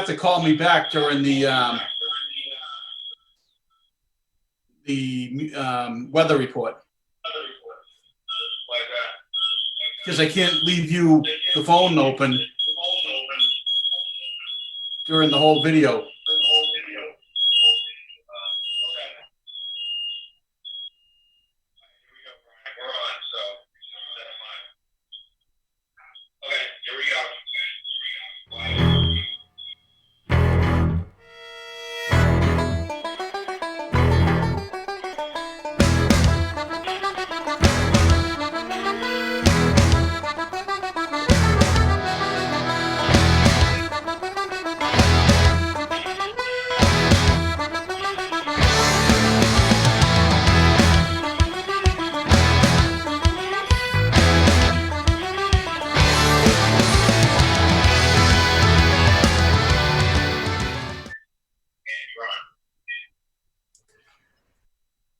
have to call me back during the weather report because I can't leave you the phone open during the whole video.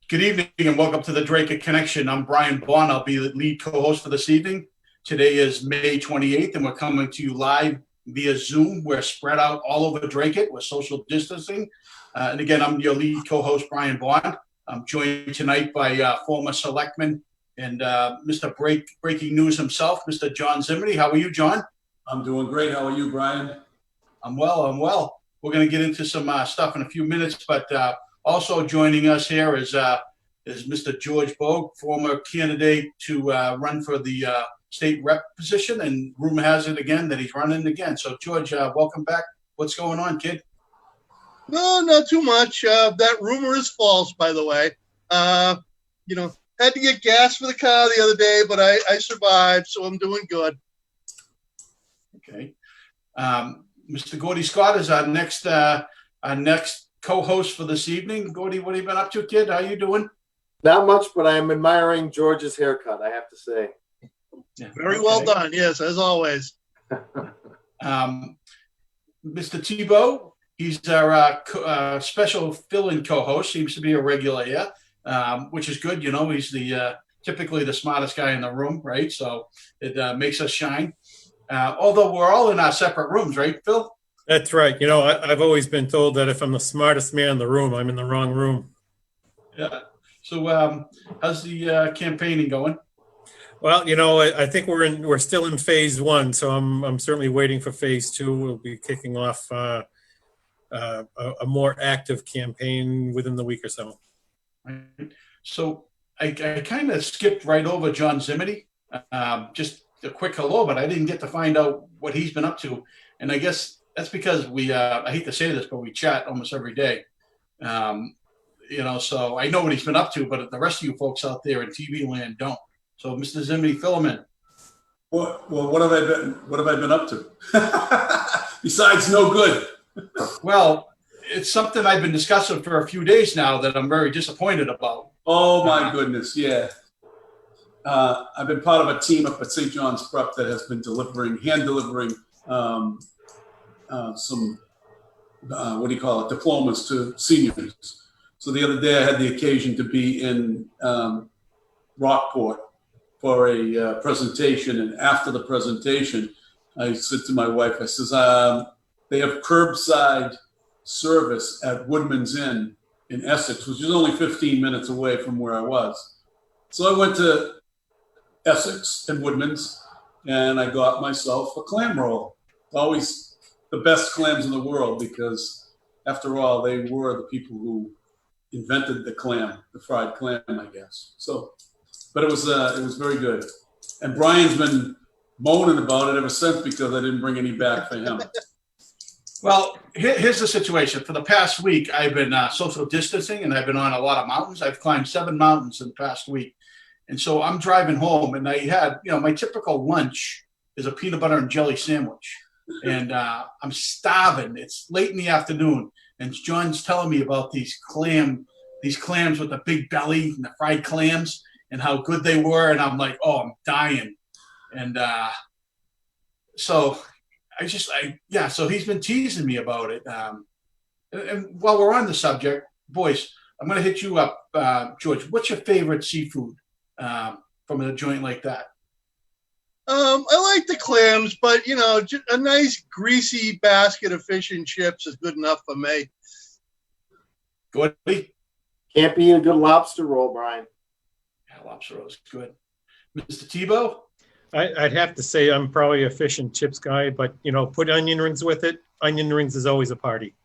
Good evening and welcome to the Dracut Connection. I'm Brian Bond. I'll be the lead co-host for this evening. Today is May 28th and we're coming to you live via Zoom. We're spread out all over Dracut. We're social distancing. And again, I'm your lead co-host, Brian Bond. I'm joined tonight by former selectman and Mr. Breaking News himself, Mr. John Zimmerty. How are you, John? I'm doing great. How are you, Brian? I'm well. We're going to get into some stuff in a few minutes, but also joining us here is Mr. George Bogue, former candidate to run for the state rep position, and rumor has it again that he's running again. So, George, welcome back. What's going on, kid? No, not too much. That rumor is false, by the way. Had to get gas for the car the other day, but I survived, so I'm doing good. Okay. Mr. Gordy Scott is our next co-host for this evening. Gordy, what have you been up to, kid? How you doing? Not much, but I'm admiring George's haircut, I have to say. Yeah, Very well done. Yes, as always. Mr. Tebow, he's our special fill-in co-host. Seems to be a regular here, which is good. You know, he's the typically the smartest guy in the room, right? So it makes us shine. Although we're all in our separate rooms, right, Phil? That's right. You know, I've always been told that if I'm the smartest man in the room, I'm in the wrong room. Yeah. So how's the campaigning going? Well, you know, I think we're still in phase one, so I'm certainly waiting for phase two. We'll be kicking off a more active campaign within the week or so. Right. So I kind of skipped right over John Zimmerty. Just a quick hello, but I didn't get to find out what he's been up to. And I guess that's because I hate to say this, but we chat almost every day. So I know what he's been up to, but the rest of you folks out there in TV land don't. So, Mr. Zimmerty, fill him in. Well, what have I been up to? Besides no good. Well, it's something I've been discussing for a few days now that I'm very disappointed about. Oh my goodness, yeah. I've been part of a team up at St. John's Prep that has been hand delivering some diplomas to seniors. So the other day I had the occasion to be in Rockport for a presentation, and after the presentation, I said to my wife, I says, they have curbside service at Woodman's Inn in Essex, which is only 15 minutes away from where I was. So I went to Essex and Woodman's, and I got myself a clam roll. Always the best clams in the world, because after all, they were the people who invented the fried clam, I guess. So, but it was very good. And Brian's been moaning about it ever since because I didn't bring any back for him. Well, here's the situation. For the past week, I've been social distancing, and I've been on a lot of mountains. I've climbed 7 mountains in the past week. And so I'm driving home, and I had, my typical lunch is a peanut butter and jelly sandwich. And I'm starving. It's late in the afternoon, and John's telling me about these clams with the big belly and the fried clams and how good they were. And I'm like, oh, I'm dying. And so he's been teasing me about it. And while we're on the subject, boys, I'm going to hit you up, George. What's your favorite seafood from a joint like that? I like the clams, but a nice greasy basket of fish and chips is good enough for me. Gordy? Can't be a good lobster roll, Brian. Yeah, lobster roll is good. Mr. Tebow? I'd have to say I'm probably a fish and chips guy, but put onion rings with it. Onion rings is always a party.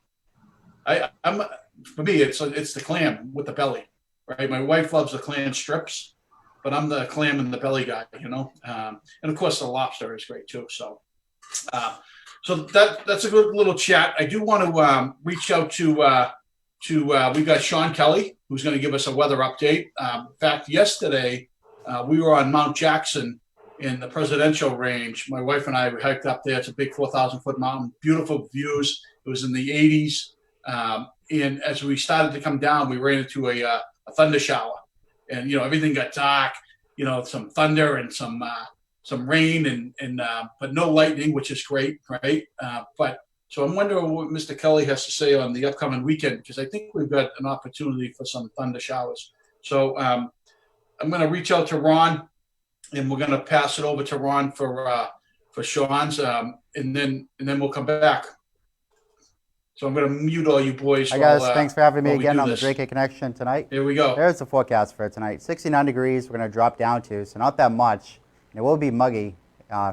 For me, it's the clam with the belly, right? My wife loves the clam strips, but I'm the clam and the belly guy, and of course the lobster is great too. So that's a good little chat. I do want to reach out to we got Sean Kelly, who's going to give us a weather update. In fact, yesterday we were on Mount Jackson in the presidential range. My wife and I hiked up there. It's a big 4,000-foot mountain, beautiful views. It was in the 80s. And as we started to come down, we ran into a thunder shower, and everything got dark. Some thunder and some rain, and but no lightning, which is great, right? So I'm wondering what Mr. Kelly has to say on the upcoming weekend, because I think we've got an opportunity for some thunder showers. So I'm going to reach out to Ron, and we're going to pass it over to Ron for Sean's, and then we'll come back. So I'm going to mute all you boys. Hi guys, thanks for having me again on the Dracut Connection tonight. Here we go. There's the forecast for tonight. 69 degrees we're going to drop down to, so not that much. And it will be muggy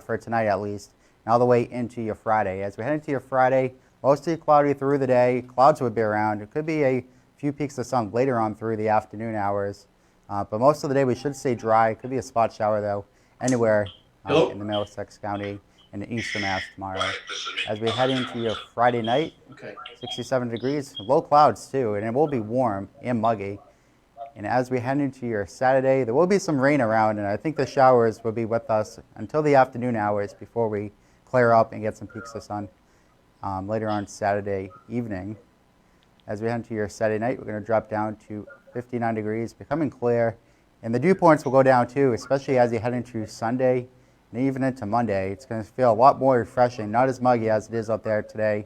for tonight at least, and all the way into your Friday. As we head into your Friday, mostly cloudy through the day. Clouds would be around. It could be a few peaks of sun later on through the afternoon hours. But most of the day we should stay dry. Could be a spot shower though, anywhere in the Middlesex County and the eastern Mass tomorrow. As we head into your Friday night, 67 degrees, low clouds too, and it will be warm and muggy. And as we head into your Saturday, there will be some rain around, and I think the showers will be with us until the afternoon hours before we clear up and get some peaks of sun later on Saturday evening. As we head into your Saturday night, we're going to drop down to 59 degrees, becoming clear, and the dew points will go down too, especially as you head into Sunday and even into Monday. It's going to feel a lot more refreshing, not as muggy as it is up there today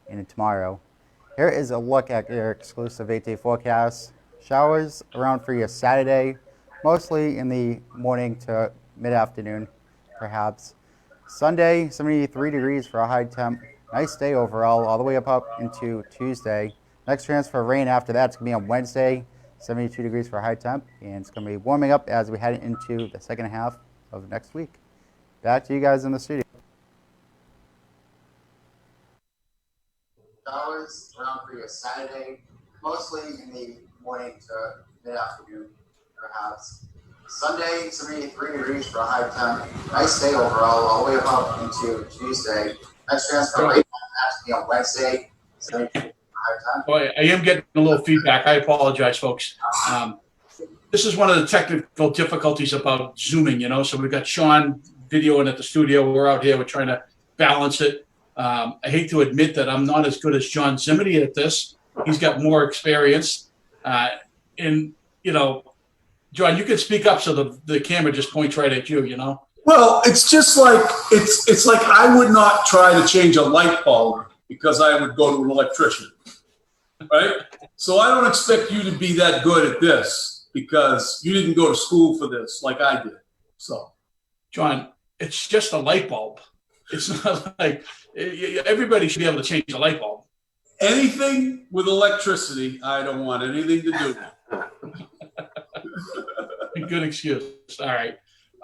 and tomorrow. Here is a look at your exclusive 8-day forecast. Showers around for your Saturday, mostly in the morning to mid-afternoon, perhaps. Sunday, 73 degrees for a high temp. Nice day overall, all the way up into Tuesday. Next chance for rain after that is going to be on Wednesday, 72 degrees for a high temp, and it's going to be warming up as we head into the second half of next week. Back to you guys in the studio. Showers around for your Saturday, mostly in the morning to mid-afternoon, perhaps. Sunday, 73 degrees for a high temp. Nice day overall, all the way up into Tuesday. Next chance for rain has to be on Wednesday, 72 degrees for a high temp. Boy, I am getting a little feedback. I apologize, folks. This is one of the technical difficulties about Zooming, So we've got Sean videoing at the studio. We're out here. We're trying to balance it. I hate to admit that I'm not as good as John Zimity at this. He's got more experience. John, you can speak up so the camera just points right at you, Well, it's just like it's like I would not try to change a light bulb because I would go to an electrician, right? So I don't expect you to be that good at this because you didn't go to school for this like I did. So, John, it's just a light bulb. It's not like everybody should be able to change a light bulb. Anything with electricity, I don't want anything to do with. Good excuse. All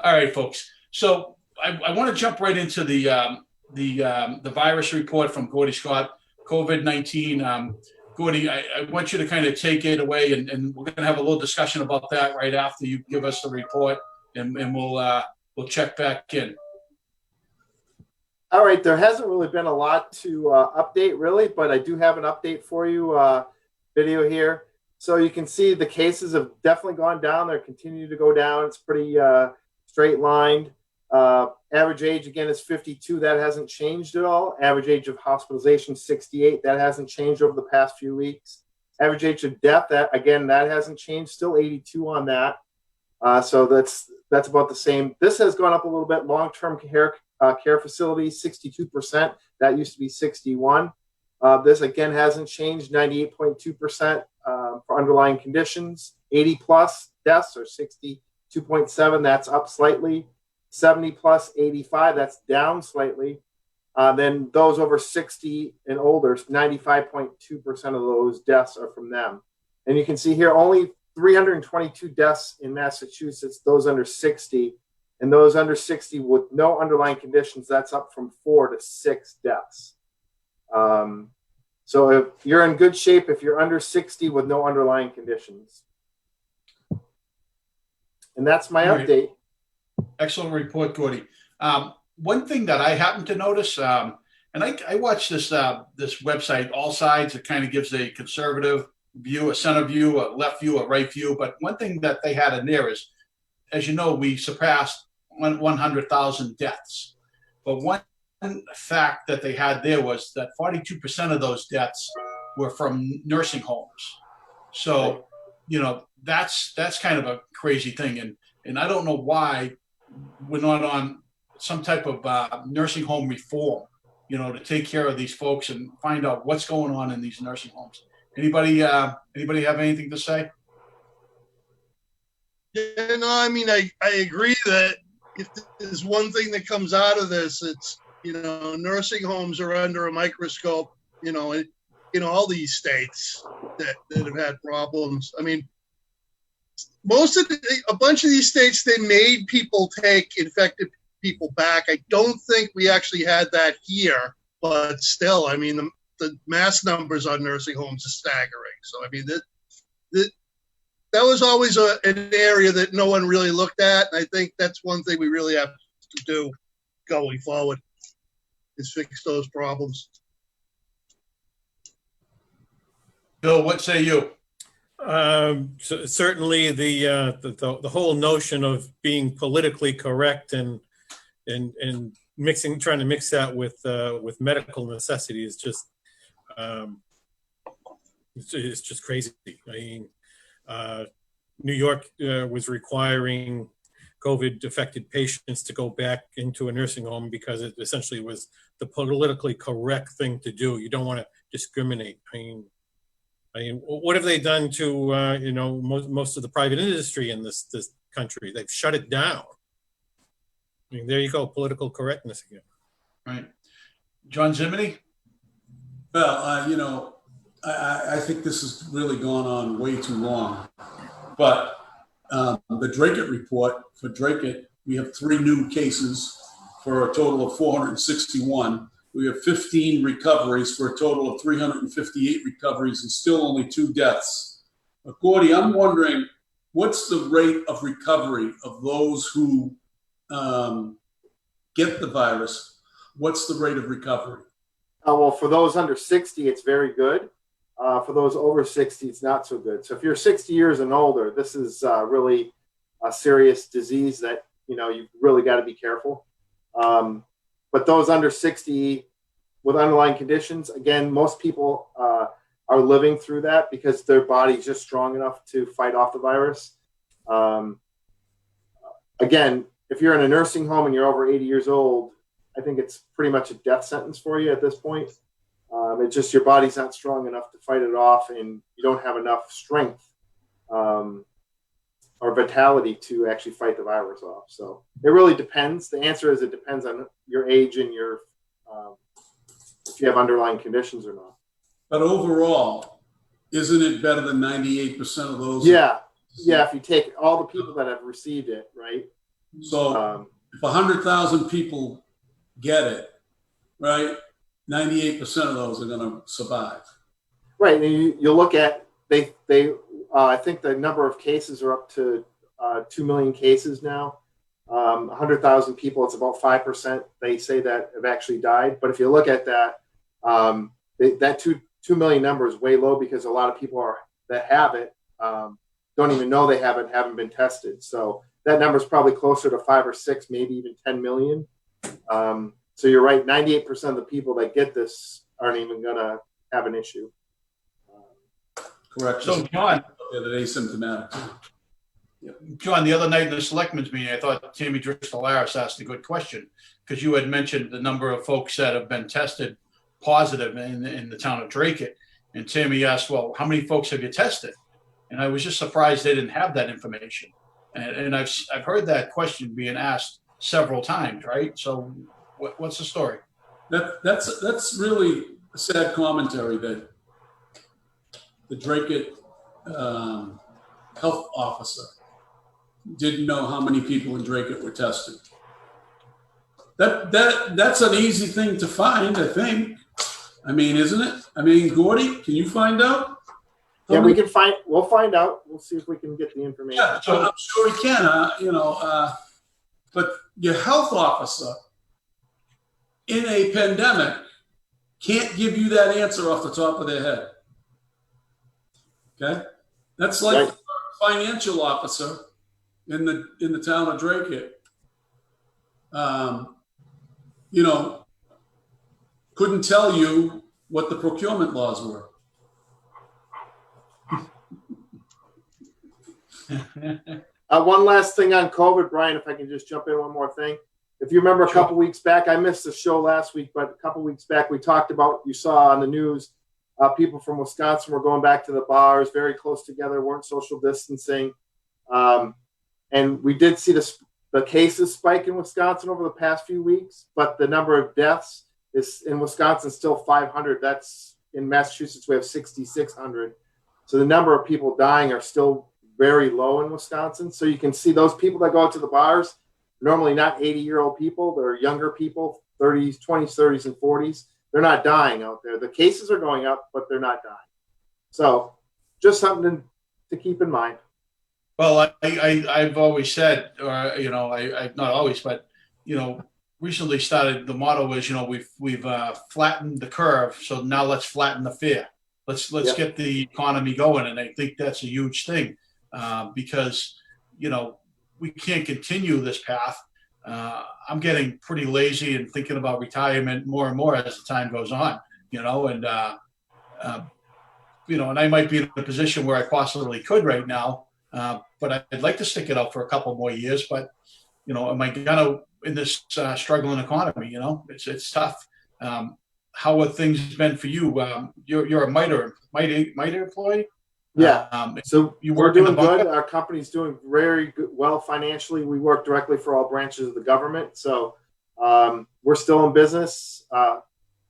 right, folks. So I want to jump right into the virus report from Gordy Scott, COVID-19. Gordy, I want you to kind of take it away, and we're going to have a little discussion about that right after you give us the report, and we'll check back in. All right, there hasn't really been a lot to update, really, but I do have an update for you, video here. So you can see the cases have definitely gone down. They're continuing to go down. It's pretty straight lined. Average age, again, is 52. That hasn't changed at all. Average age of hospitalization, 68. That hasn't changed over the past few weeks. Average age of death, that hasn't changed. Still 82 on that. So that's about the same. This has gone up a little bit. Long-term care facilities, 62%. That used to be 61. This, again, hasn't changed, 98.2% for underlying conditions. 80-plus deaths are 62.7. That's up slightly. 70 plus 85, that's down slightly. Then those over 60 and older, 95.2% of those deaths are from them. And you can see here only 322 deaths in Massachusetts, those under 60. And those under 60 with no underlying conditions, that's up from 4 to 6 deaths. So if you're in good shape, if you're under 60 with no underlying conditions. And that's my update. Excellent report, Gordy. One thing that I happen to notice, and I watch this website, All Sides. It kind of gives a conservative view, a center view, a left view, a right view. But one thing that they had in there is, as you know, we surpassed 100,000 deaths. But one fact that they had there was that 42% of those deaths were from nursing homes. So, you know, that's kind of a crazy thing. And I don't know why we're not on some type of nursing home reform, you know, to take care of these folks and find out what's going on in these nursing homes. Anybody have anything to say? Yeah, no, I mean, I agree that if there's one thing that comes out of this, it's, you know, nursing homes are under a microscope, you know, in all these states that have had problems. I mean, a bunch of these states, they made people take infected people back. I don't think we actually had that here, but still, I mean, the mass numbers on nursing homes are staggering. So, I mean, that was always an area that no one really looked at. And I think that's one thing we really have to do going forward is fix those problems. Bill, what say you? Certainly the whole notion of being politically correct and trying to mix that with medical necessity is just it's just crazy. I mean, New York was requiring COVID affected patients to go back into a nursing home because it essentially was the politically correct thing to do. You don't want to discriminate. I mean, what have they done to you know, most of the private industry in this country? They've shut it down. I mean, there you go, political correctness again. Right, John Zimini. Well, you know, I think this has really gone on way too long. But the Dracut report for Dracut, we have 3 new cases for a total of 461. We have 15 recoveries for a total of 358 recoveries and still only 2 deaths. Gordy, I'm wondering, what's the rate of recovery of those who get the virus? What's the rate of recovery? Well, for those under 60, it's very good. For those over 60, it's not so good. So if you're 60 years and older, this is really a serious disease that, you know, you've really got to be careful. But those under 60 with underlying conditions, again, most people are living through that because their body's just strong enough to fight off the virus. Again, if you're in a nursing home and you're over 80 years old, I think it's pretty much a death sentence for you at this point. It's just your body's not strong enough to fight it off, and you don't have enough strength or vitality to actually fight the virus off. So it really depends. The answer is it depends on your age and your if you have underlying conditions or not. But overall, isn't it better than 98% of those? Yeah. Yeah, if you take all the people that have received it, right? So if 100,000 people get it, right, 98% of those are going to survive. Right. And you look at, I think the number of cases are up to 2 million cases now. 100,000 people, it's about 5%. They say that have actually died. But if you look at that, that 2 million number is way low because a lot of people that have it don't even know they have it, haven't been tested. So that number is probably closer to 5 or 6, maybe even 10 million. So you're right, 98% of the people that get this aren't even going to have an issue. Correct. So, John, they're asymptomatic. John, the other night in the selectmen's meeting, I thought Tammy Driscoll-Harris asked a good question because you had mentioned the number of folks that have been tested positive in the town of Dracut. And Tammy asked, well, how many folks have you tested? And I was just surprised they didn't have that information. And I've heard that question being asked several times, right? So what's the story? That's really a sad commentary that the Dracut health officer didn't know how many people in Dracut were tested. That's an easy thing to find, I think. I mean, isn't it? I mean, Gordy, can you find out? Yeah, we'll find out. We'll see if we can get the information. Yeah, so I'm sure we can, but your health officer in a pandemic can't give you that answer off the top of their head. Okay? That's like Right. the financial officer in the town of Dracut. Couldn't tell you what the procurement laws were. One last thing on COVID, Brian, if I can just jump in one more thing. If you remember a couple weeks back, I missed the show last week, but a couple weeks back, we talked about, you saw on the news, people from Wisconsin were going back to the bars, very close together, weren't social distancing. And we did see the cases spike in Wisconsin over the past few weeks, but the number of deaths is in Wisconsin still 500. That's in Massachusetts, we have 6,600. So the number of people dying are still very low in Wisconsin. So you can see those people that go out to the bars, normally not 80-year-old people, they're younger people, 30s, 20s, 30s, and 40s. They're not dying out there. The cases are going up, but they're not dying. So just something to keep in mind. Well, I've always said, or I not always, but recently started. The motto is, we've flattened the curve, so now let's flatten the fear. Let's get the economy going, and I think that's a huge thing because we can't continue this path. I'm getting pretty lazy and thinking about retirement more and more as the time goes on. And I might be in a position where I possibly could right now. But I'd like to stick it out for a couple more years. But, am I gonna in this struggling economy? It's tough. How have things been for you? You're a MITRE employee. Yeah. So you we're work in the doing good. bunker? Our company's doing very good, well financially. We work directly for all branches of the government. So we're still in business.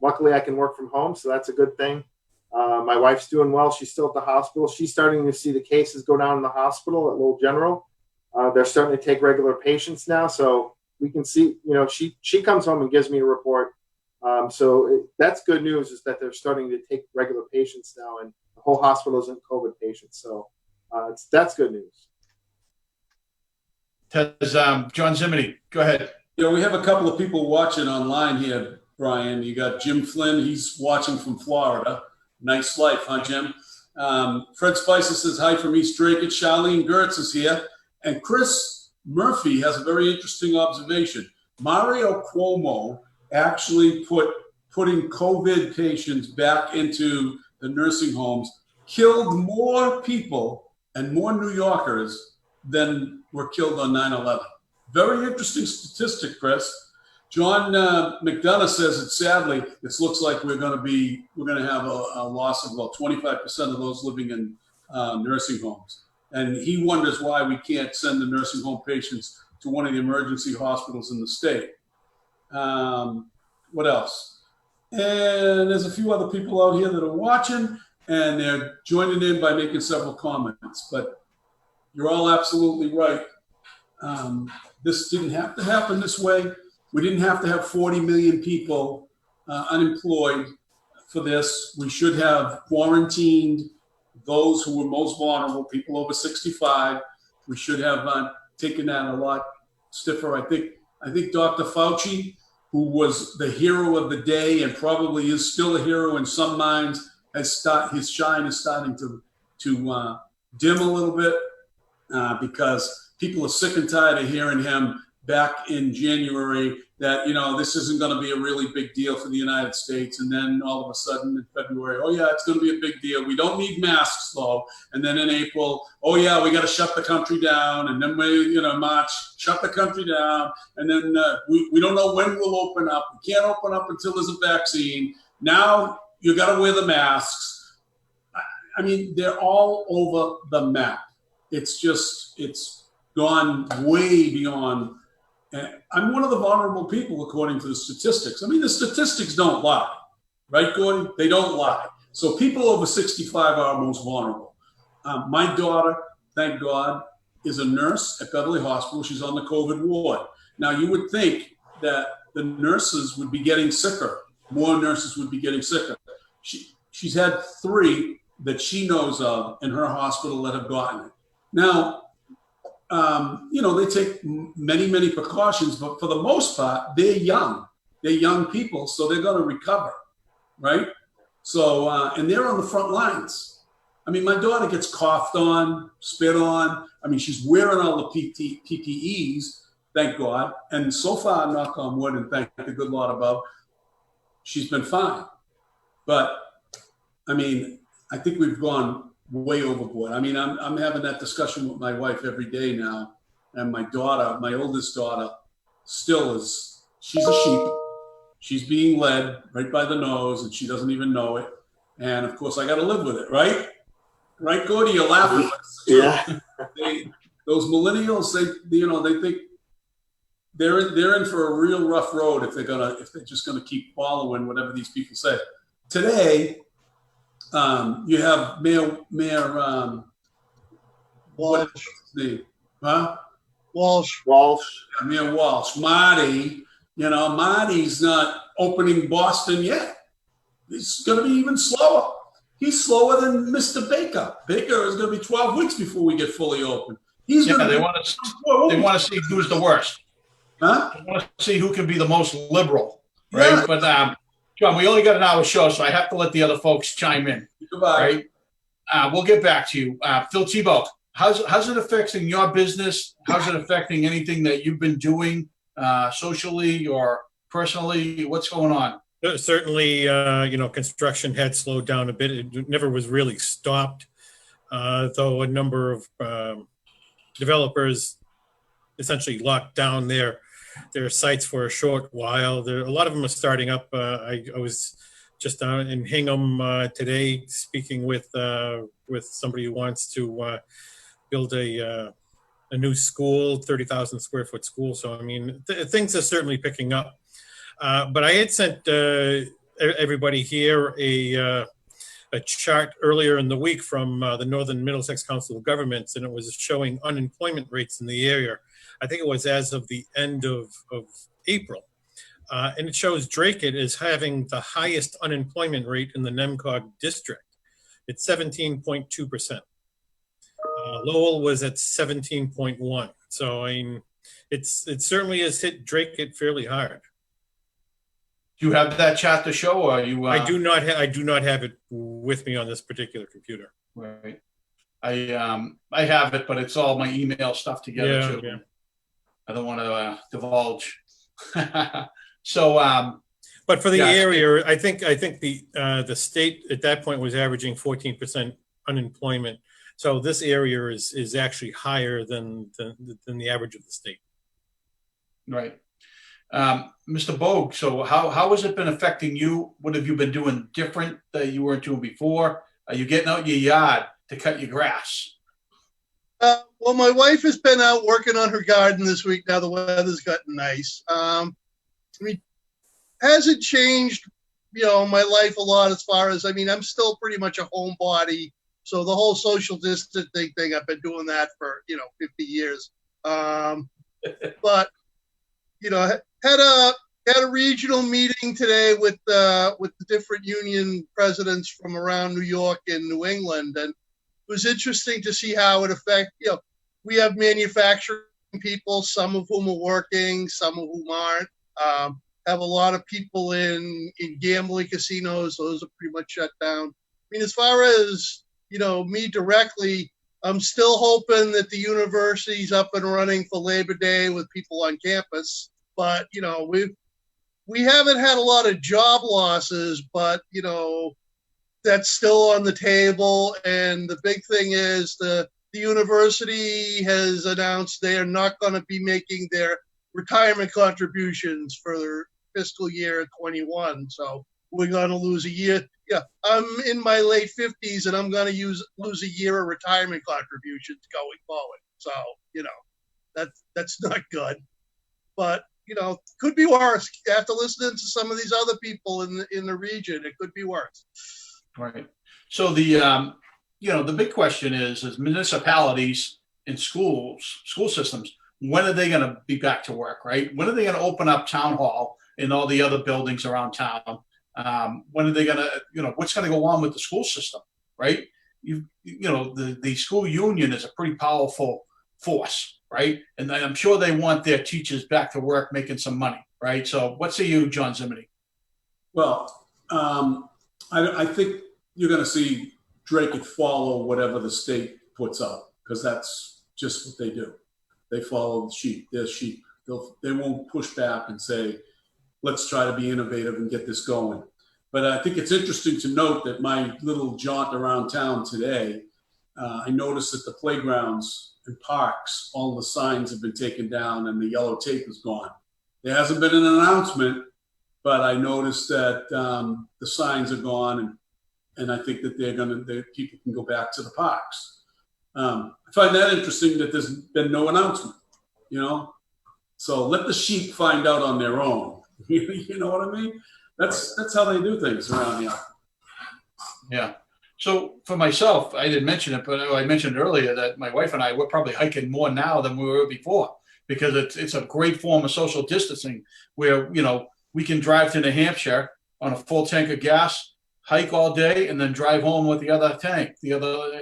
Luckily, I can work from home, so that's a good thing. My wife's doing well. She's still at the hospital. She's starting to see the cases go down in the hospital at Lowell General. They're starting to take regular patients now. So we can see, she comes home and gives me a report. That's good news, is that they're starting to take regular patients now, and the whole hospital isn't COVID patients. So that's good news. John Zimini, go ahead. We have a couple of people watching online here, Brian. You got Jim Flynn. He's watching from Florida. Nice life, huh, Jim? Fred Spicer says hi from East Dracut. Charlene Gertz is here. And Chris Murphy has a very interesting observation. Mario Cuomo actually putting COVID patients back into the nursing homes killed more people and more New Yorkers than were killed on 9/11. Very interesting statistic, Chris. John McDonough says that sadly, this looks like we're going to have a loss of about 25% of those living in nursing homes. And he wonders why we can't send the nursing home patients to one of the emergency hospitals in the state. What else? And there's a few other people out here that are watching, and they're joining in by making several comments. But you're all absolutely right. This didn't have to happen this way. We didn't have to have 40 million people unemployed for this. We should have quarantined those who were most vulnerable, people over 65. We should have taken that a lot stiffer. I think Dr. Fauci, who was the hero of the day and probably is still a hero in some minds, his shine is starting to dim a little bit because people are sick and tired of hearing him back in January that, this isn't going to be a really big deal for the United States. And then all of a sudden in February, oh yeah, it's going to be a big deal. We don't need masks though. And then in April, oh yeah, we got to shut the country down. And then March, shut the country down. And then we don't know when we'll open up. We can't open up until there's a vaccine. Now you got to wear the masks. I mean, they're all over the map. It's gone way beyond And I'm one of the vulnerable people according to the statistics. I mean, the statistics don't lie, right, Gordon? They don't lie. So people over 65 are most vulnerable. My daughter, thank God, is a nurse at Beverly Hospital. She's on the COVID ward. Now, you would think that the nurses would be getting sicker. More nurses would be getting sicker. She's had 3 that she knows of in her hospital that have gotten it. Now, they take many, many precautions, but for the most part, they're young. They're young people, so they're going to recover, right? So, and they're on the front lines. I mean, my daughter gets coughed on, spit on. I mean, she's wearing all the PPEs, thank God. And so far, knock on wood, and thank the good Lord above, she's been fine. But, I mean, I think we've gone way overboard. I mean, I'm having that discussion with my wife every day now. And my daughter, my oldest daughter, still is, she's a sheep. She's being led right by the nose, and she doesn't even know it. And of course, I got to live with it, right? Right, Gordy? You're laughing. Yeah. Those millennials, they think they're in for a real rough road if they're just gonna keep following whatever these people say. Today, you have Mayor what is his name? Huh? Walsh. Mayor Walsh. Marty's not opening Boston yet. He's going to be even slower. He's slower than Mr. Baker. Baker is going to be 12 weeks before we get fully open. They want to see who's the worst. Huh? They want to see who can be the most liberal, right? Yeah. But John, we only got an hour show, so I have to let the other folks chime in. Goodbye. Right? We'll get back to you. Phil Tebow, how's it affecting your business? How's it affecting anything that you've been doing socially or personally? What's going on? Certainly, construction had slowed down a bit. It never was really stopped, though a number of developers essentially locked down their sites for a short while. A lot of them are starting up. I was just in Hingham today speaking with somebody who wants to build a new school, 30,000 square foot school. So, I mean, things are certainly picking up. But I had sent everybody here a chart earlier in the week from the Northern Middlesex Council of Governments, and it was showing unemployment rates in the area. I think it was as of the end of April. And it shows Dracut is having the highest unemployment rate in the NEMCOG district. It's 17.2%. Lowell was at 17.1. So, I mean, it certainly has hit Dracut fairly hard. Do you have that chart to show, or you? I do not have it with me on this particular computer. Right. I have it, but it's all my email stuff together too. Yeah. I don't want to divulge. So, but for the area, I think the state at that point was averaging 14% unemployment. So this area is actually higher than the average of the state. Right. Mr. Bogue, so how has it been affecting you? What have you been doing different that you weren't doing before? Are you getting out your yard to cut your grass? Well, my wife has been out working on her garden this week. Now the weather's gotten nice. I mean, hasn't changed, my life a lot as far as, I'm still pretty much a homebody. So the whole social distancing thing, I've been doing that for, 50 years. But, had a regional meeting today with the different union presidents from around New York and New England. And it was interesting to see how it affects, we have manufacturing people, some of whom are working, some of whom aren't. Have a lot of people in gambling casinos. Those are pretty much shut down. I mean, as far as, me directly, I'm still hoping that the university's up and running for Labor Day with people on campus. But, we haven't had a lot of job losses, but, that's still on the table. And the big thing is the university has announced they are not going to be making their retirement contributions for their fiscal year 21. So we're going to lose a year. Yeah, I'm in my late 50s, and I'm going to lose a year of retirement contributions going forward. So, that's not good. but could be worse. After listening to some of these other people in the region, it could be worse. Right. So the big question is municipalities and school systems, when are they going to be back to work, right? When are they going to open up town hall and all the other buildings around town? When are they going to, what's going to go on with the school system, right? The school union is a pretty powerful force, right? And I'm sure they want their teachers back to work making some money, right? So what say you, John Zimini? Well, I think you're going to see Dracut follow whatever the state puts out, because that's just what they do. They follow the sheep. They're sheep. They won't push back and say, let's try to be innovative and get this going. But I think it's interesting to note that my little jaunt around town today, I noticed that the playgrounds and parks, all the signs have been taken down and the yellow tape is gone. There hasn't been an announcement, but I noticed that the signs are gone, and I think that people can go back to the parks. I find that interesting that there's been no announcement, So let the sheep find out on their own. You know what I mean? That's how they do things around here. Yeah. So for myself, I didn't mention it, but I mentioned earlier that my wife and I, we're probably hiking more now than we were before, because it's a great form of social distancing where, we can drive to New Hampshire on a full tank of gas, hike all day, and then drive home with the other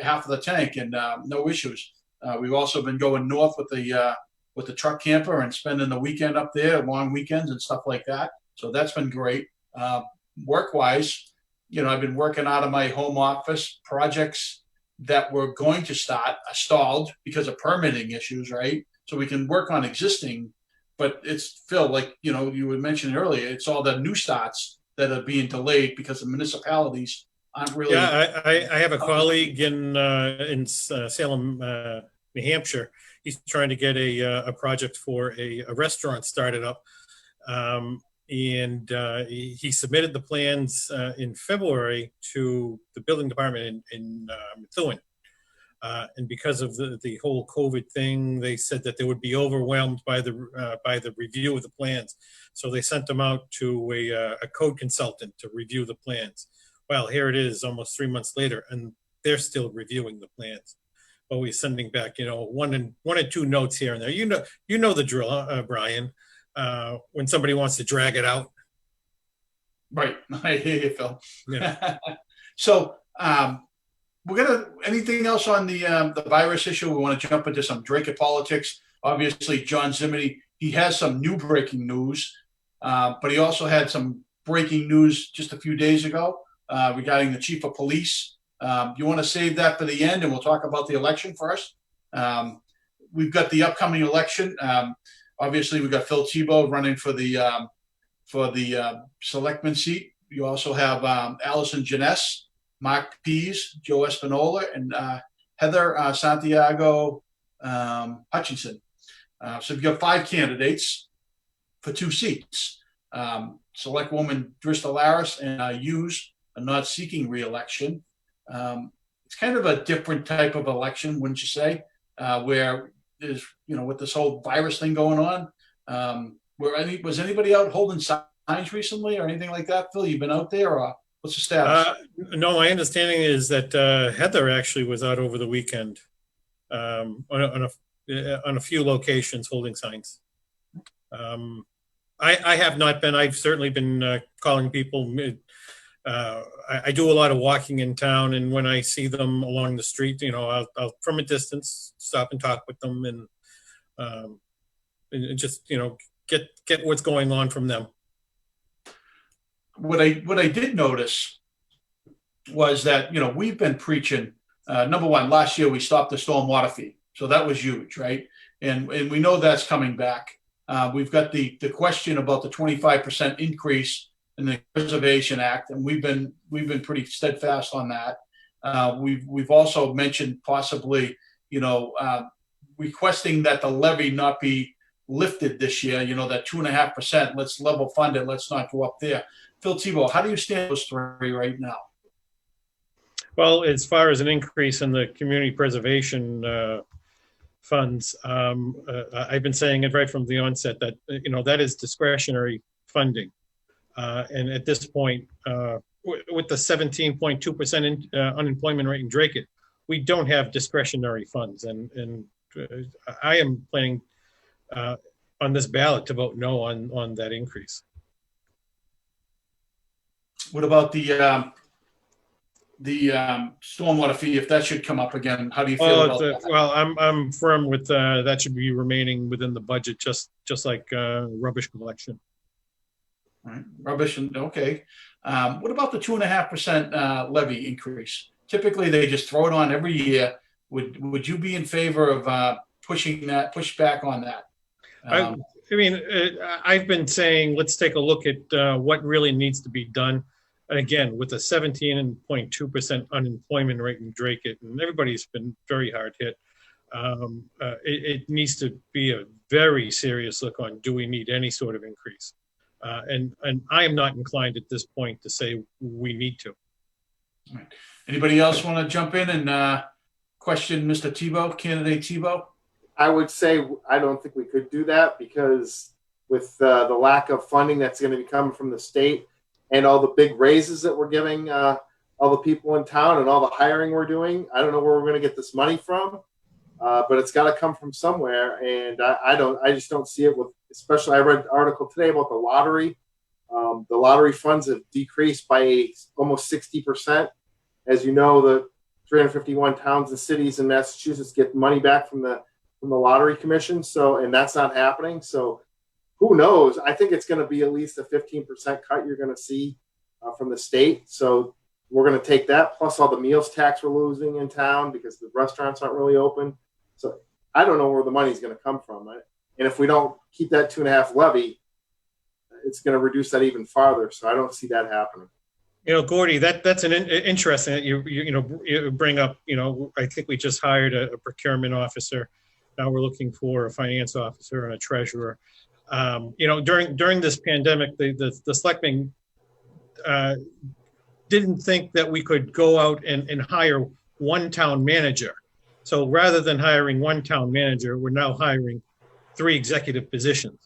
half of the tank, and no issues. We've also been going north with the truck camper and spending the weekend up there, long weekends and stuff like that. So that's been great. Work-wise, I've been working out of my home office. Projects that were going to start are stalled because of permitting issues, right? So we can work on existing, but it's, Phil, like, you were mentioning earlier, it's all the new starts that are being delayed because the municipalities aren't really. Yeah, I have a colleague in Salem, New Hampshire. He's trying to get a project for a restaurant started up. And he submitted the plans in February to the building department in Methuen. And because of the whole COVID thing, they said that they would be overwhelmed by the review of the plans. So they sent them out to a code consultant to review the plans. Well, here it is almost 3 months later, and they're still reviewing the plans. But we're sending back, one or two notes here and there. You know the drill, Brian. When somebody wants to drag it out. Right. I hear you, Phil. Yeah. So anything else on the virus issue? We want to jump into some Dracut politics. Obviously, John Zimini, he has some new breaking news, but he also had some breaking news just a few days ago regarding the chief of police. You want to save that for the end, and we'll talk about the election first. We've got the upcoming election. Obviously, we've got Phil Tebow running for the selectman seat. You also have Allison Janess, Mark Pease, Joe Espinola, and Heather Santiago Hutchinson. So you've got 5 candidates for 2 seats. Select woman Drista Laris and Hughes are not seeking re-election. It's kind of a different type of election, wouldn't you say? Where there's, with this whole virus thing going on. Was anybody out holding signs recently or anything like that? Phil, you've been out there, or what's the status? No, my understanding is that Heather actually was out over the weekend on a few locations holding signs. I have not been. I've certainly been calling people. I do a lot of walking in town, and when I see them along the street, I'll from a distance stop and talk with them, and just get what's going on from them. What I did notice was that we've been preaching. Number one, last year we stopped the stormwater fee, so that was huge, right? And we know that's coming back. We've got the question about the 25% increase in the Preservation Act, and we've been pretty steadfast on that. We've also mentioned possibly requesting that the levy not be lifted this year. That 2.5%. Let's level fund it. Let's not go up there. Phil Tebow, how do you stand those 3 right now? Well, as far as an increase in the community preservation funds. I've been saying it right from the onset that, that is discretionary funding. And at this point, with the 17.2% unemployment rate in Dracut, we don't have discretionary funds. And I am planning on this ballot to vote no on that increase. What about the stormwater fee, if that should come up again? How do you feel about that? Well, I'm firm with that should be remaining within the budget, just like rubbish collection. All right, rubbish, okay. What about the 2.5% levy increase? Typically, they just throw it on every year. Would you be in favor of push back on that? I mean, I've been saying let's take a look at what really needs to be done. And again, with a 17.2% unemployment rate in Dracut, and everybody's been very hard hit, it needs to be a very serious look on, do we need any sort of increase? And I am not inclined at this point to say we need to. All right. Anybody else want to jump in and question Mr. Tebow, candidate Tebow? I would say I don't think we could do that because with the lack of funding that's going to be coming from the state and all the big raises that we're giving all the people in town and all the hiring we're doing, I don't know where we're going to get this money from, but it's got to come from somewhere. And I just don't see it with, especially I read an article today about the lottery. The lottery funds have decreased by almost 60%. As you know, the 351 towns and cities in Massachusetts get money back from the lottery commission. So, and that's not happening. So who knows? I think it's going to be at least a 15% cut you're going to see from the state. So we're going to take that plus all the meals tax we're losing in town because the restaurants aren't really open. So I don't know where the money's going to come from. And if we don't keep that 2.5 levy, it's going to reduce that even farther. So I don't see that happening. Gordy, that's an interesting that you bring up. I think we just hired a procurement officer. Now we're looking for a finance officer and a treasurer. During this pandemic, the selectmen didn't think that we could go out and hire one town manager. So rather than hiring one town manager, we're now hiring 3 executive positions.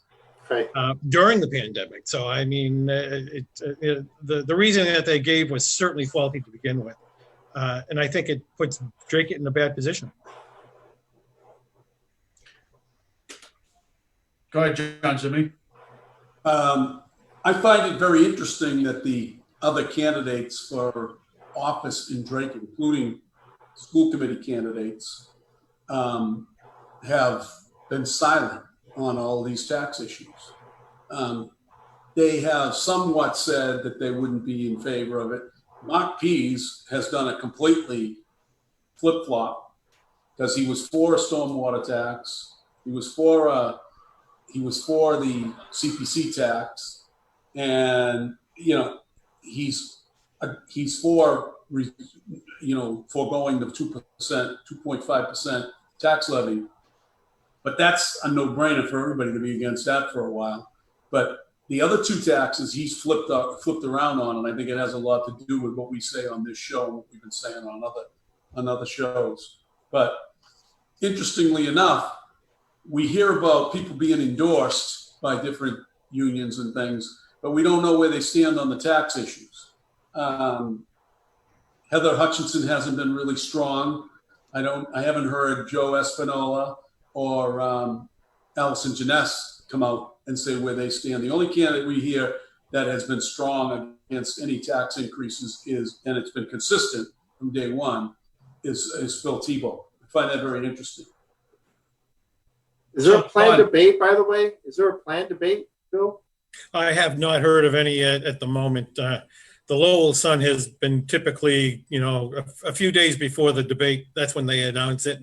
Right. During the pandemic. So, I mean, the reason that they gave was certainly faulty to begin with. And I think it puts Dracut in a bad position. Go ahead, John Zimmy. I find it very interesting that the other candidates for office in Dracut, including school committee candidates, have been silent on all these tax issues. They have somewhat said that they wouldn't be in favor of it. Mark Pease has done a completely flip-flop because he was for a stormwater tax. He was for the CPC tax, and he's for foregoing the 2.5% tax levy. But that's a no-brainer for everybody to be against that for a while. But the other 2 taxes he's flipped around on, and I think it has a lot to do with what we say on this show and what we've been saying on other shows. But interestingly enough, we hear about people being endorsed by different unions and things, but we don't know where they stand on the tax issues. Heather Hutchinson hasn't been really strong. I haven't heard Joe Espinola or Allison Janess come out and say where they stand. The only candidate we hear that has been strong against any tax increases and it's been consistent from day one, is Phil Tebow. I find that very interesting. Is there a planned debate, by the way? Is there a planned debate, Phil? I have not heard of any at the moment. The Lowell Sun has been typically, a few days before the debate, that's when they announce it.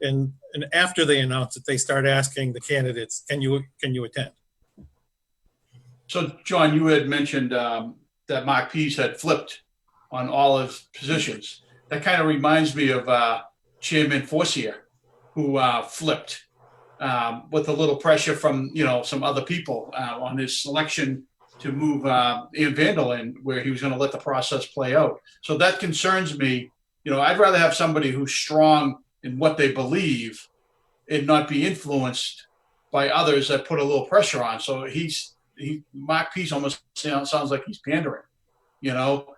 And after they announce it, they start asking the candidates, can you attend? So, John, you had mentioned that Mark Pease had flipped on all his positions. That kind of reminds me of Chairman Forcier, who flipped with a little pressure from, some other people on his selection to move Ian Vandal in, where he was going to let the process play out. So that concerns me. I'd rather have somebody who's strong in what they believe and not be influenced by others that put a little pressure on. So Mark Pease almost sounds like he's pandering. You know,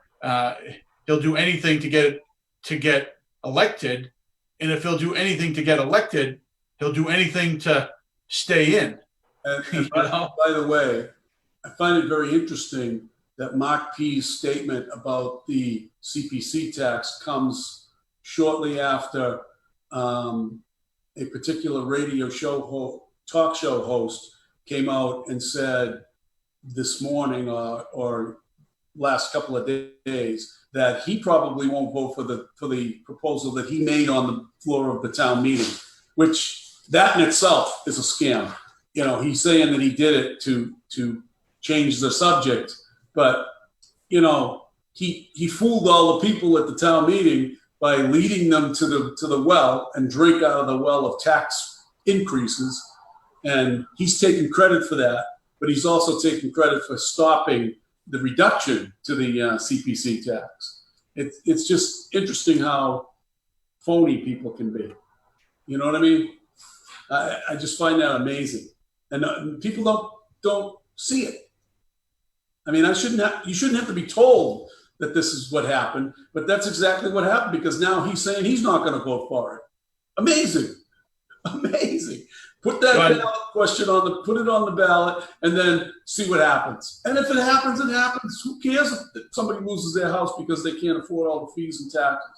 he'll do anything to get elected, and if he'll do anything to get elected, he'll do anything to stay in. And by the way, I find it very interesting that Mark P's statement about the CPC tax comes shortly after a particular radio show talk show host came out and said this morning or last couple of days that he probably won't vote for the proposal that he made on the floor of the town meeting, which that in itself is a scam. You know, he's saying that he did it to change the subject, but you know, he fooled all the people at the town meeting by leading them to the well and drink out of the well of tax increases, and he's taking credit for that. But he's also taking credit for stopping the reduction to the CPC tax. It's just interesting how phony people can be. You know what I mean? I just find that amazing, and people don't see it. I mean, you shouldn't have to be told that this is what happened, but that's exactly what happened, because now he's saying he's not going to vote for it. Amazing, amazing. Put that ballot question put it on the ballot, and then see what happens. And if it happens, it happens. Who cares if somebody loses their house because they can't afford all the fees and taxes,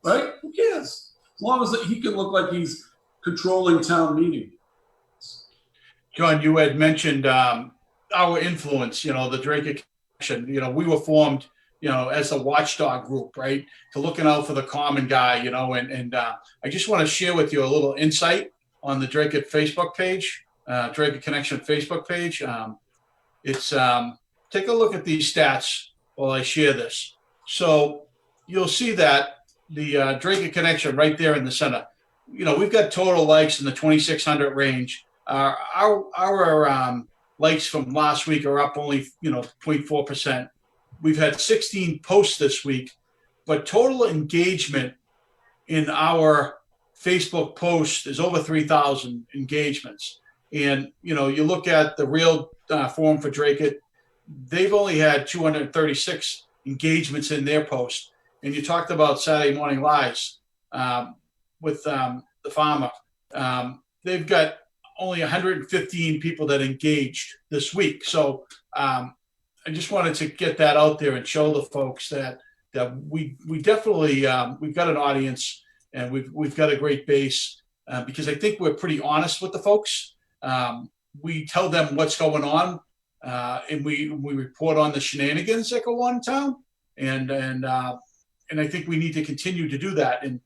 right? Who cares? As long as he can look like he's controlling town meeting. John, you had mentioned our influence, you know, the Dracut Connection. You know, we were formed, you know, as a watchdog group, right, to looking out for the common guy, you know, and I just want to share with you a little insight on the Dracut Facebook page, Dracut Connection Facebook page. It's take a look at these stats while I share this. So you'll see that the Dracut Connection right there in the center. You know, we've got total likes in the 2,600 range. Our likes from last week are up only, you know, 0.4%. We've had 16 posts this week, but total engagement in our Facebook post is over 3,000 engagements. And, you know, you look at the real Forum for Dracut, they've only had 236 engagements in their post. And you talked about Saturday Morning Lives with the farmer. They've got only 115 people that engaged this week. So I just wanted to get that out there and show the folks that we definitely we've got an audience, and we've got a great base because I think we're pretty honest with the folks. We tell them what's going on, and we report on the shenanigans that go on in town, and I think we need to continue to do that. And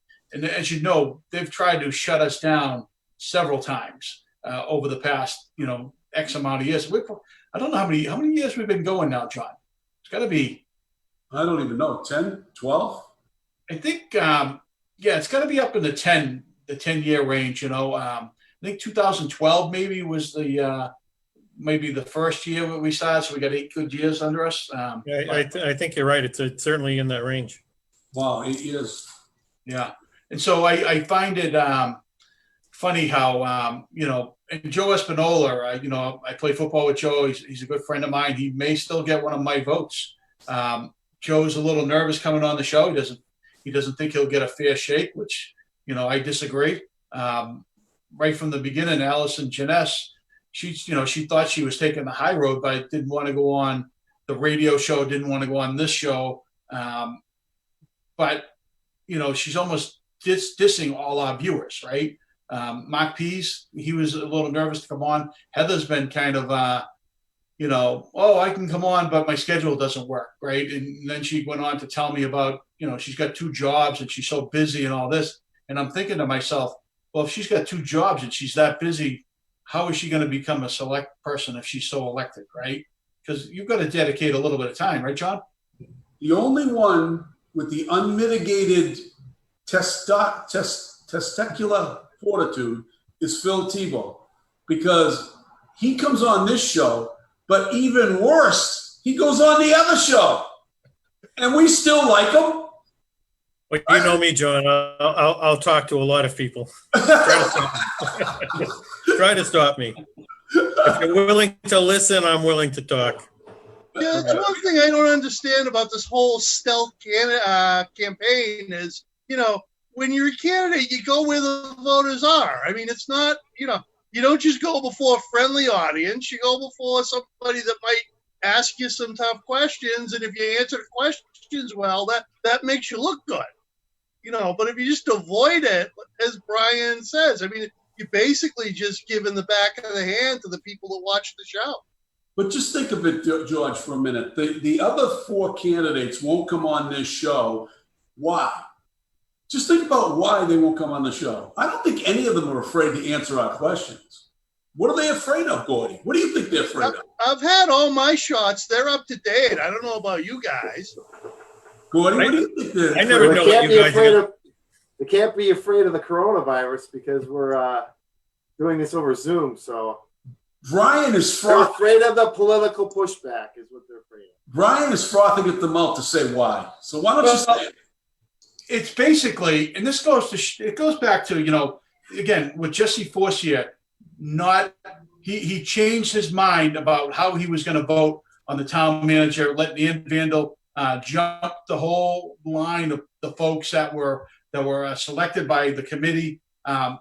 as you know, they've tried to shut us down several times over the past, you know, X amount of years. I don't know how many years we've been going now, John. It's got to be, I don't even know, 10, 12? I think, yeah, it's got to be up in the 10-year range, you know. I think 2012 maybe was maybe the first year that we started, so we got 8 good years under us. Yeah, I think you're right. It's certainly in that range. Wow, 8 years. Yeah. And so I find it funny how, you know, and Joe Espinola, you know, I play football with Joe. He's a good friend of mine. He may still get one of my votes. Joe's a little nervous coming on the show. He doesn't think he'll get a fair shake, which, you know, I disagree. Right from the beginning, Allison Janess, she thought she was taking the high road, but didn't want to go on the radio show, didn't want to go on this show. But, you know, she's almost dissing all our viewers, right? Mark Pease, he was a little nervous to come on. Heather's been kind of, you know, oh, I can come on, but my schedule doesn't work, right? And then she went on to tell me about, you know, she's got 2 jobs and she's so busy and all this. And I'm thinking to myself, well, if she's got 2 jobs and she's that busy, how is she going to become a select person if she's so elected, right? Because you've got to dedicate a little bit of time, right, John? The only one with the unmitigated testicular fortitude is Phil Tebow, because he comes on this show, but even worse, he goes on the other show, and we still like him. Well, you know me, John. I'll talk to a lot of people. Try to stop me. Try to stop me. If you're willing to listen, I'm willing to talk. Yeah, that's one thing I don't understand about this whole stealth campaign is, when you're a candidate, you go where the voters are. I mean, it's not, you don't just go before a friendly audience. You go before somebody that might ask you some tough questions. And if you answer the questions well, that makes you look good. But if you just avoid it, as Brian says, I mean, you're basically just giving the back of the hand to the people that watch the show. But just think of it, George, for a minute. The other 4 candidates won't come on this show. Why? Just think about why they won't come on the show. I don't think any of them are afraid to answer our questions. What are they afraid of, Gordy? What do you think they're afraid of? I've had all my shots. They're up to date. I don't know about you guys. Gordy, what do you think they're I never know what you guys do. They can't be afraid of the coronavirus because we're doing this over Zoom. So Brian is they're afraid of the political pushback is what they're afraid of. Brian is frothing at the mouth to say why. So why don't you say it? It's basically, and this goes back to, again, with Jesse Forcier, he changed his mind about how he was going to vote on the town manager, letting Ian Vandal jump the whole line of the folks that were selected by the committee.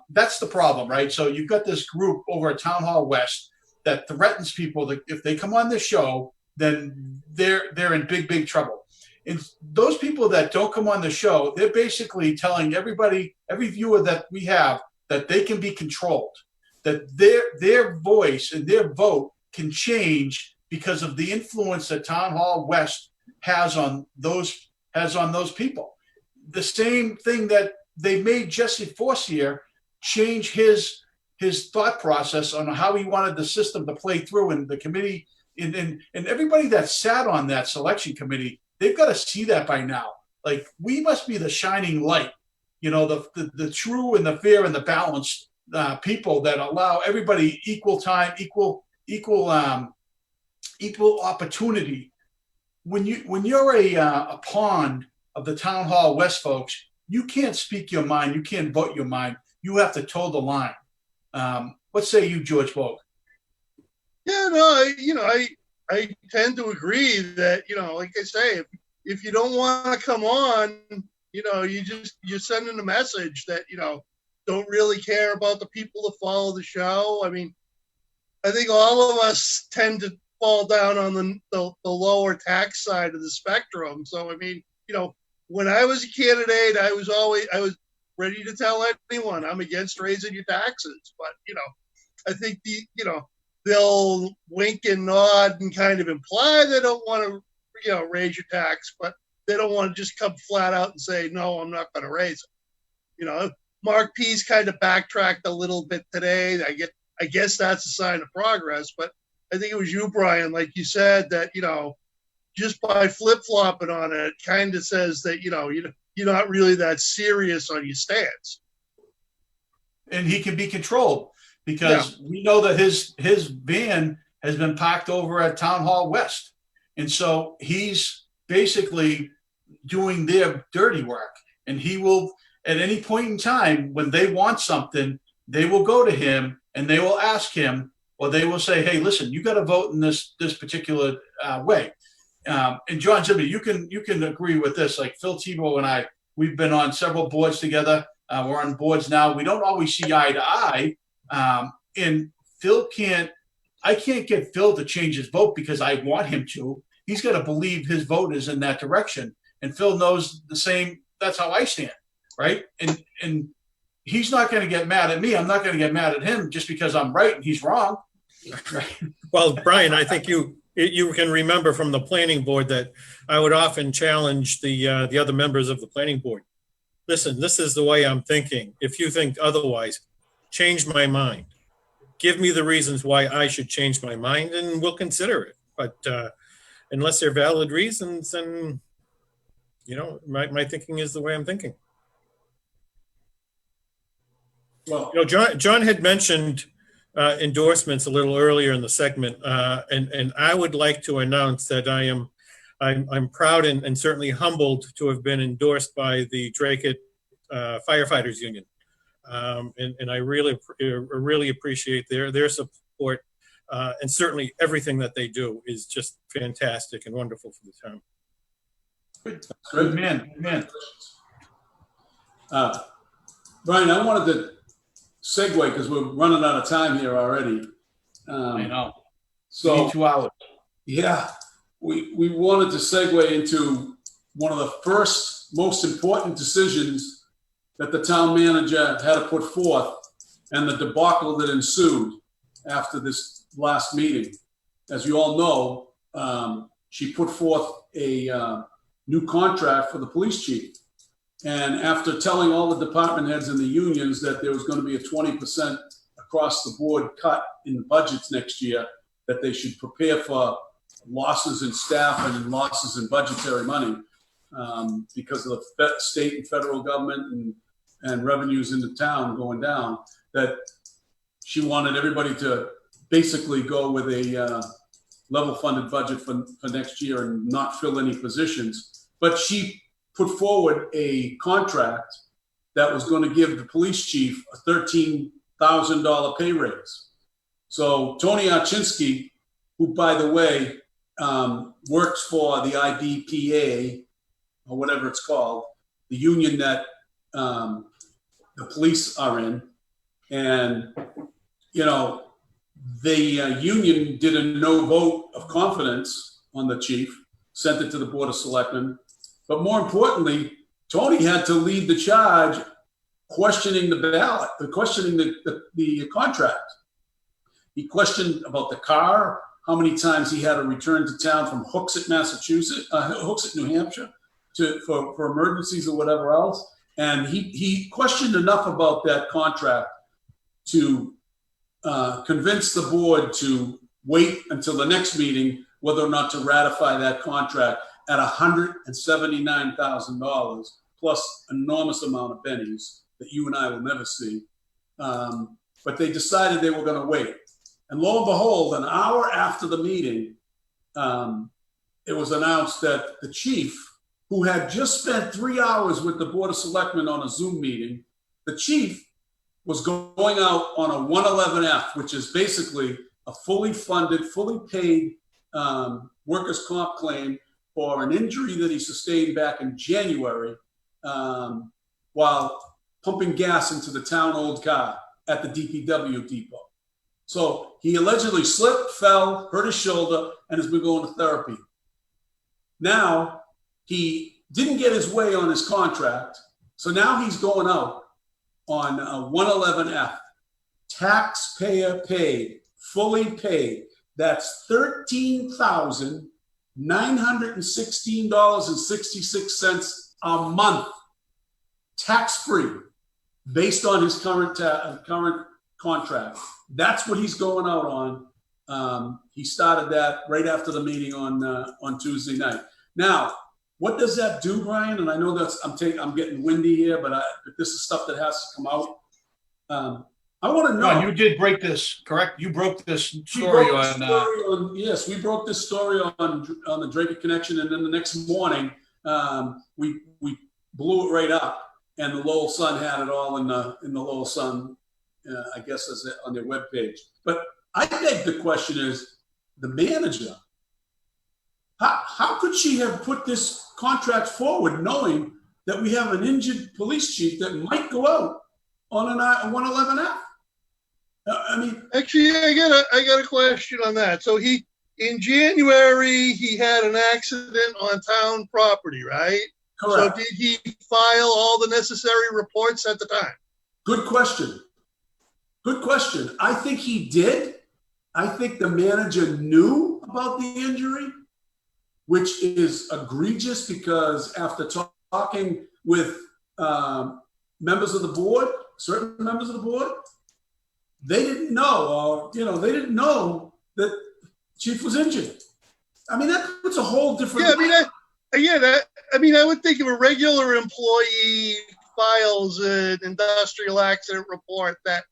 That's the problem, right? So you've got this group over at Town Hall West that threatens people that if they come on this show, then they're in big trouble. And those people that don't come on the show, they're basically telling everybody, every viewer that we have, that they can be controlled, that their voice and their vote can change because of the influence that Town Hall West has on those people. The same thing that they made Jesse Forcier change his thought process on how he wanted the system to play through, and the committee and everybody that sat on that selection committee, they've got to see that by now. Like, we must be the shining light, the true and the fair and the balanced people that allow everybody equal time, equal opportunity. When you're a pawn of the Town Hall West folks, you can't speak your mind. You can't vote your mind. You have to toe the line. What say you, George Vogt? Yeah, no, I tend to agree that, like I say, if you don't want to come on, you're sending a message that, don't really care about the people that follow the show. I mean, I think all of us tend to fall down on the lower tax side of the spectrum. So, I mean, when I was a candidate, I was ready to tell anyone I'm against raising your taxes. But, I think they'll wink and nod and kind of imply they don't want to, raise your tax, but they don't want to just come flat out and say, no, I'm not going to raise it. Mark P's kind of backtracked a little bit today. I guess that's a sign of progress, but I think it was you, Brian, like you said, that, just by flip-flopping on it, kind of says that, you're not really that serious on your stance. And he can be controlled because we know that his van has been parked over at Town Hall West. And so he's basically doing their dirty work. And he will, at any point in time, when they want something, they will go to him and they will ask him, or they will say, hey, listen, you got to vote in this particular way. And John Zimmer, you can agree with this. Like Phil Tebow and I, we've been on several boards together. We're on boards now. We don't always see eye to eye. And I can't get Phil to change his vote because I want him to. He's got to believe his vote is in that direction. And Phil knows the same. That's how I stand, right? And he's not going to get mad at me. I'm not going to get mad at him just because I'm right and he's wrong. Right? Well, Brian, I think you can remember from the planning board that I would often challenge the other members of the planning board. Listen, this is the way I'm thinking. If you think otherwise, change my mind. Give me the reasons why I should change my mind, and we'll consider it. But unless they're valid reasons, then my thinking is the way I'm thinking. Well, John had mentioned endorsements a little earlier in the segment, and I would like to announce that I am I'm proud and certainly humbled to have been endorsed by the Dracut Firefighters Union. And I really appreciate their support. And certainly everything that they do is just fantastic and wonderful for the town. Good man, good man. Brian, I wanted to segue because we're running out of time here already. I know. So Need 2 hours. yeah, we wanted to segue into one of the first most important decisions that the town manager had to put forth and the debacle that ensued after this last meeting. As you all know, she put forth a new contract for the police chief. And after telling all the department heads and the unions that there was going to be a 20% across the board cut in the budgets next year, that they should prepare for losses in staff and losses in budgetary money because of the state and federal government and revenues in the town going down, that she wanted everybody to basically go with a level funded budget for next year and not fill any positions. But she put forward a contract that was going to give the police chief a $13,000 pay raise. So Tony Archinsky, who, by the way, works for the IBPA, or whatever it's called, the union that the police are in. And, you know, the union did a no vote of confidence on the chief, sent it to the Board of Selectmen. But more importantly, Tony had to lead the charge questioning the ballot, questioning the contract. He questioned about the car, how many times he had to return to town from Hooksett, Massachusetts, Hooksett, New Hampshire, for emergencies or whatever else. And he questioned enough about that contract to convince the board to wait until the next meeting whether or not to ratify that contract at $179,000 plus enormous amount of bennies that you and I will never see. But they decided they were going to wait. And lo and behold, an hour after the meeting, it was announced that the chief, who had just spent 3 hours with the Board of Selectmen on a Zoom meeting, the chief was going out on a 111F, which is basically a fully funded, fully paid workers' comp claim for an injury that he sustained back in January while pumping gas into the town old car at the DPW depot. So he allegedly slipped, fell, hurt his shoulder, and has been going to therapy. Now, he didn't get his way on his contract, so now he's going out on a 111F, taxpayer paid, fully paid. That's $13,916.66 a month, tax-free, based on his current contract. That's what he's going out on. He started that right after the meeting on Tuesday night. Now, what does that do, Brian? And I know that's I'm getting windy here, but this is stuff that has to come out. I want to know. No, you did break this, correct? You broke this story on. Yes, we broke this story on the Dracut Connection, and then the next morning we blew it right up, and the Lowell Sun had it all in the Lowell Sun, I guess, on their webpage. But I think the question is, the manager. How could she have put this contract forward knowing that we have an injured police chief that might go out on a 111F? I mean, actually, I got a question on that. So in January, he had an accident on town property, right? correct. So did he file all the necessary reports at the time? Good question. Good question. I think he did. I think the manager knew about the injury, which is egregious because after talking with members of the board, certain members of the board, they didn't know, they didn't know that Chief was injured. I mean, that puts a whole different. Yeah, I would think if a regular employee files an industrial accident report, that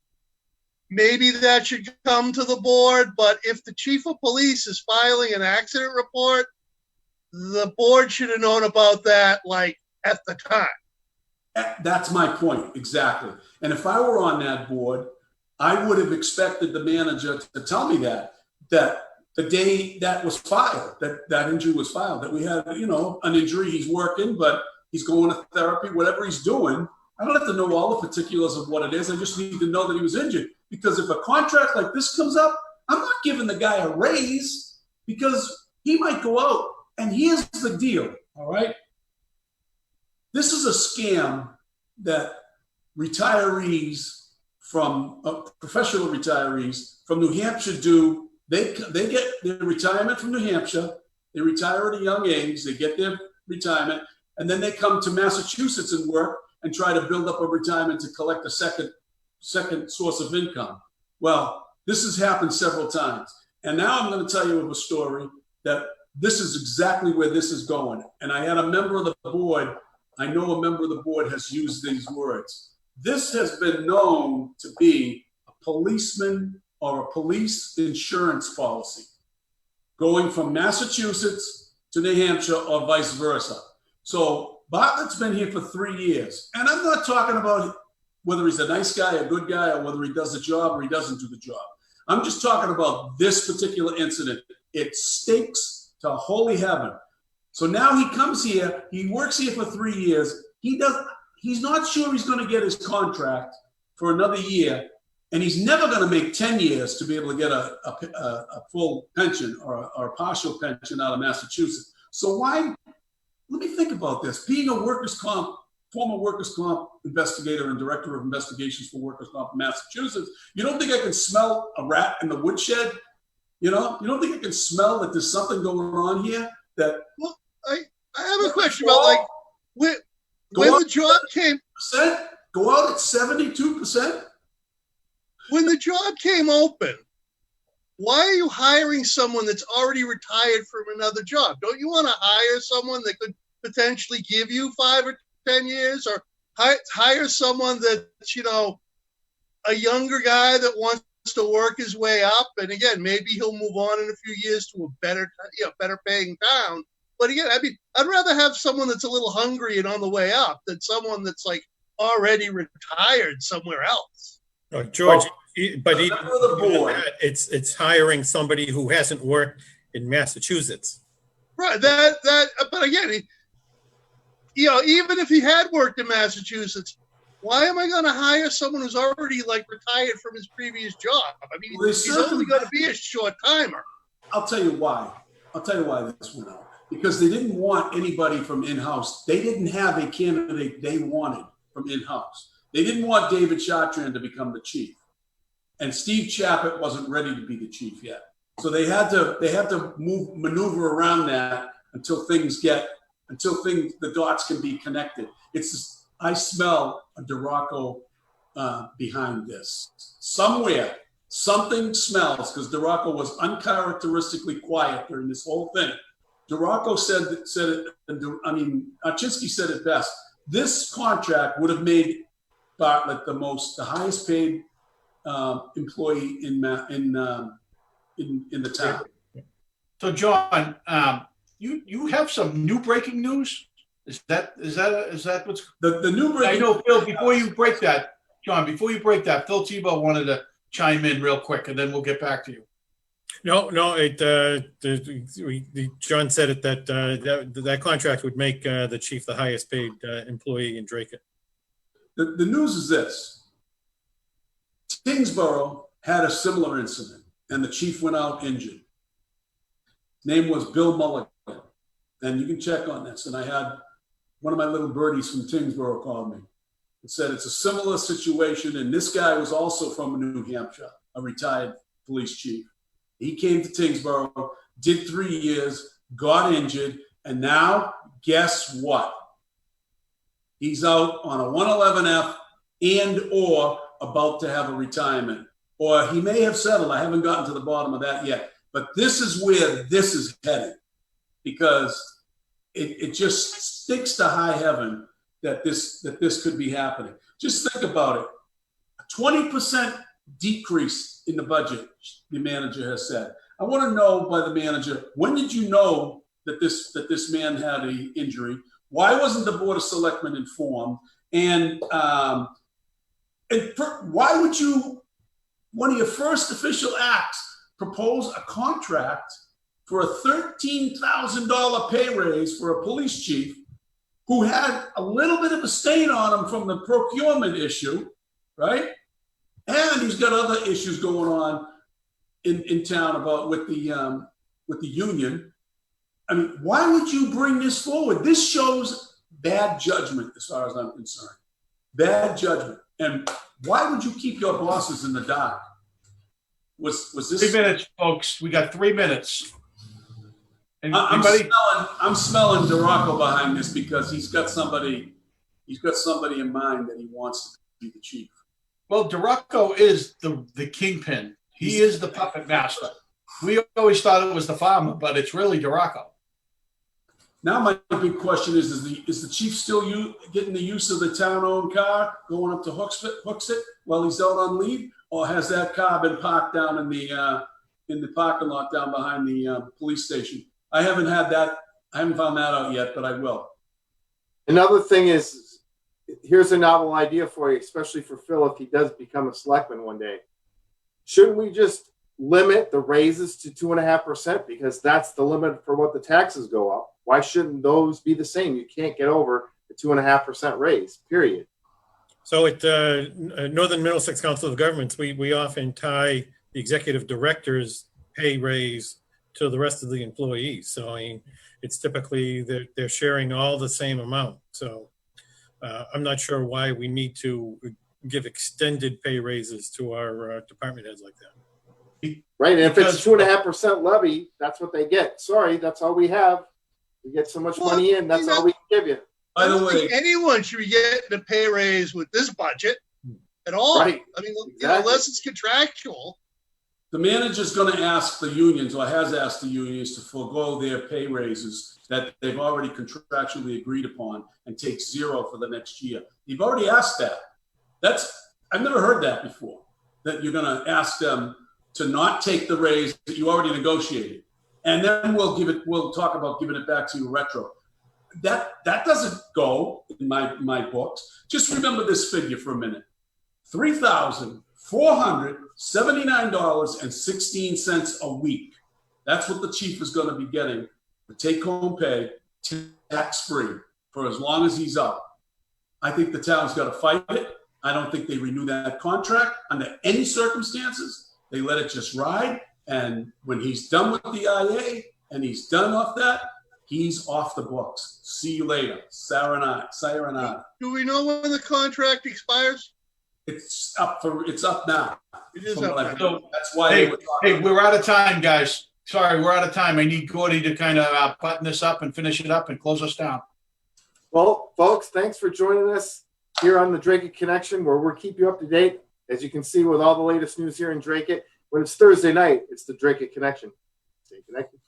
maybe that should come to the board. But if the chief of police is filing an accident report, the board should have known about that like at the time. That's my point, exactly. And if I were on that board, I would have expected the manager to tell me that the day that was filed, that injury was filed, that we had, an injury, he's working, but he's going to therapy, whatever he's doing. I don't have to know all the particulars of what it is. I just need to know that he was injured. Because if a contract like this comes up, I'm not giving the guy a raise because he might go out. And here's the deal, all right? This is a scam that retirees from professional retirees from New Hampshire do. They get their retirement from New Hampshire. They retire at a young age. They get their retirement, and then they come to Massachusetts and work and try to build up a retirement to collect a second source of income. Well, this has happened several times, and now I'm going to tell you of a story that this is exactly where this is going. And I had a member of the board. I know a member of the board has used these words. This has been known to be a policeman or a police insurance policy going from Massachusetts to New Hampshire or vice versa. So Bartlett's been here for 3 years. And I'm not talking about whether he's a nice guy, a good guy, or whether he does the job or he doesn't do the job. I'm just talking about this particular incident. It stinks to holy heaven. So now he comes here, he works here for 3 years. He's not sure he's going to get his contract for another year, and he's never going to make 10 years to be able to get a full pension or a partial pension out of Massachusetts. So let me think about this. Being a former workers' comp investigator and director of investigations for workers' comp in Massachusetts, you don't think I can smell a rat in the woodshed? You don't think I can smell that there's something going on here? Well, I have a question about when the job came. Go out at 72%. When the job came open, why are you hiring someone that's already retired from another job? Don't you want to hire someone that could potentially give you 5 or 10 years, or hire someone that's a younger guy that wants to work his way up? And again, maybe he'll move on in a few years to a better paying town. But again, I'd rather have someone that's a little hungry and on the way up than someone that's like already retired somewhere else. George, but the board. It's hiring somebody who hasn't worked in Massachusetts. Right. But again, even if he had worked in Massachusetts, why am I going to hire someone who's already retired from his previous job? I mean, he's only going to be a short timer. I'll tell you why. This went out. Because they didn't want anybody from in-house. They didn't have a candidate they wanted from in-house. They didn't want David Chartrand to become the chief. And Steve Chappett wasn't ready to be the chief yet. So they had to maneuver around that until the dots can be connected. I smell a Dracut behind this. Somewhere, something smells, because Dracut was uncharacteristically quiet during this whole thing. Dracut said it. Archinsky said it best. This contract would have made Bartlett the highest paid employee in the town. So, John, you have some new breaking news? Is that what's the new breaking? I know, Phil. Before you break that, John, Phil Tebow wanted to chime in real quick, and then we'll get back to you. No. John said it that contract would make the chief the highest paid employee in Dracut. The news is this: Tingsboro had a similar incident, and the chief went out injured. His name was Bill Mulligan, and you can check on this. And I had one of my little birdies from Tingsboro call me and said it's a similar situation, and this guy was also from New Hampshire, a retired police chief. He came to Tingsboro, did 3 years, got injured, and now guess what? He's out on a 111F and or about to have a retirement. Or he may have settled. I haven't gotten to the bottom of that yet. But this is where this is headed, because it just sticks to high heaven that this could be happening. Just think about it. A 20% decrease in the budget, the manager has said. I want to know by the manager, when did you know that this man had an injury? Why wasn't the Board of Selectmen informed? And why would you, one of your first official acts, propose a contract for a $13,000 pay raise for a police chief who had a little bit of a stain on him from the procurement issue, right? And he's got other issues going on in town with the union. I mean, why would you bring this forward? This shows bad judgment, as far as I'm concerned. Bad judgment. And why would you keep your bosses in the dark? Was this 3 minutes, folks? We got 3 minutes. I'm smelling Dracut behind this because he's got somebody in mind that he wants to be the chief. Well, Dracut is the kingpin. He is the puppet master. We always thought it was the farmer, but it's really Dracut. Now my big question is the chief still getting the use of the town-owned car going up to Hooksett while he's out on leave, or has that car been parked down in the parking lot down behind the police station? I haven't found that out yet, but I will. Another thing is, here's a novel idea for you, especially for Phil if he does become a selectman one day. Shouldn't we just limit the raises to 2.5% because that's the limit for what the taxes go up? Why shouldn't those be the same? You can't get over the 2.5% raise, period. So at Northern Middlesex Council of Governments, we often tie the executive director's pay raise to the rest of the employees. So I mean, it's typically they're sharing all the same amount. So I'm not sure why we need to give extended pay raises to our department heads like that. Right, and if it's 2.5% levy, that's what they get. Sorry, that's all we have. We get so much money in, that's all we can give you. By the I don't way, think anyone should be getting a pay raise with this budget at all. Right. I mean, Exactly. unless it's contractual. the manager's going to ask the unions, or has asked the unions, to forego their pay raises that they've already contractually agreed upon and take zero for the next year. You've already asked that. I've never heard that before, that you're going to ask them to not take the raise that you already negotiated. And then we'll talk about giving it back to you retro. That doesn't go in my books. Just remember this figure for a minute. $3,479.16 a week. That's what the chief is going to be getting for take-home pay, tax-free, for as long as he's out. I think the town's got to fight it. I don't think they renew that contract under any circumstances. They let it just ride. And when he's done with the IA and he's done off that, he's off the books. See you later. Sayonara. Do we know when the contract expires? It's up now. It is From up what I've now. heard. That's why Hey, they were talking. we're out of time, guys. Sorry, we're out of time. I need Gordy to kind of button this up and finish it up and close us down. Well, folks, thanks for joining us here on the Dracut Connection, where we'll keep you up to date, as you can see, with all the latest news here in Dracut. When it's Thursday night, it's the Dracut Connection. Stay connected.